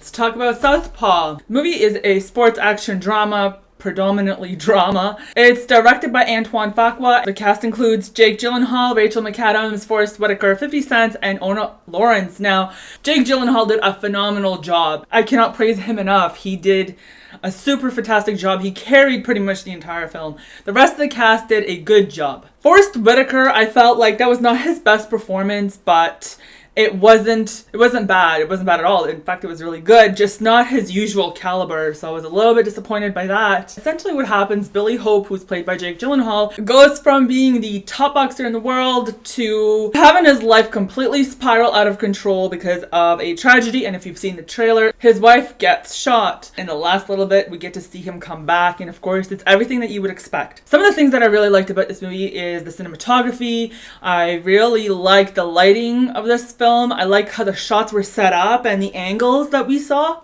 Let's talk about Southpaw. The movie is a sports action drama, predominantly drama. It's directed by Antoine Fuqua. The cast includes Jake Gyllenhaal, Rachel McAdams, Forrest Whitaker, 50 Cent, and Ona Lawrence. Now, Jake Gyllenhaal did a phenomenal job. I cannot praise him enough. He did a super fantastic job. He carried pretty much the entire film. The rest of the cast did a good job. Forrest Whitaker, I felt like that was not his best performance, but it wasn't bad. It wasn't bad at all. In fact, it was really good, just not his usual caliber. So I was a little bit disappointed by that. Essentially what happens, Billy Hope, who's played by Jake Gyllenhaal, goes from being the top boxer in the world to having his life completely spiral out of control because of a tragedy. And if you've seen the trailer, his wife gets shot. In the last little bit, we get to see him come back. And of course, it's everything that you would expect. Some of the things that I really liked about this movie is the cinematography. I really liked the lighting of this film. I like how the shots were set up and the angles that we saw.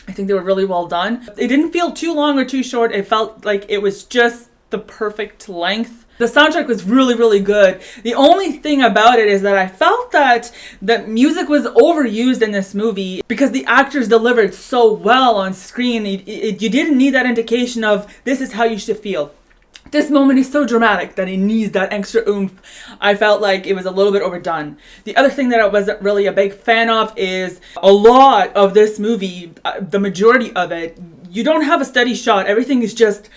I think they were really well done. It didn't feel too long or too short. It felt like it was just the perfect length. The soundtrack was really, really good. The only thing about it is that I felt that the music was overused in this movie because the actors delivered so well on screen. You didn't need that indication of this is how you should feel. This moment is so dramatic that it needs that extra oomph. I felt like it was a little bit overdone. The other thing that I wasn't really a big fan of is a lot of this movie, the majority of it, you don't have a steady shot. Everything is just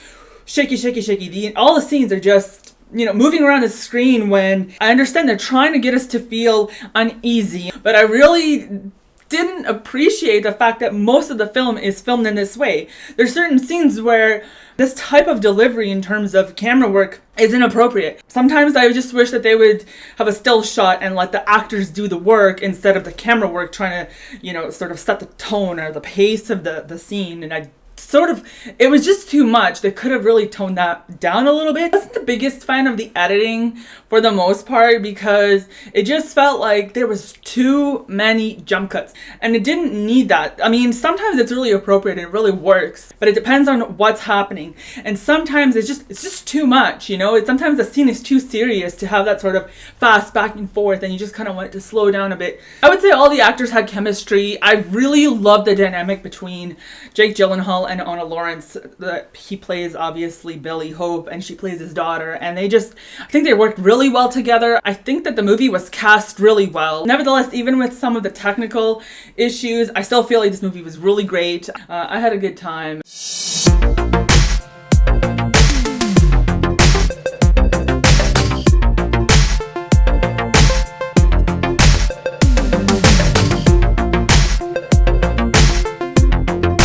shaky, shaky, shaky. All the scenes are just, moving around the screen when I understand they're trying to get us to feel uneasy. But I really didn't appreciate the fact that most of the film is filmed in this way. There's certain scenes where this type of delivery in terms of camera work is inappropriate. Sometimes I just wish that they would have a still shot and let the actors do the work instead of the camera work trying to, sort of set the tone or the pace of the scene. And it was just too much. They could have really toned that down a little bit. I wasn't the biggest fan of the editing for the most part because it just felt like there was too many jump cuts and it didn't need that. I mean, sometimes it's really appropriate and it really works, but it depends on what's happening. And sometimes it's just too much, Sometimes the scene is too serious to have that sort of fast back and forth and you just kind of want it to slow down a bit. I would say all the actors had chemistry. I really loved the dynamic between Jake Gyllenhaal and Ona Lawrence. He plays obviously Billy Hope and she plays his daughter, and I think they worked really well together. I think that the movie was cast really well. Nevertheless, even with some of the technical issues, I still feel like this movie was really great. I had a good time.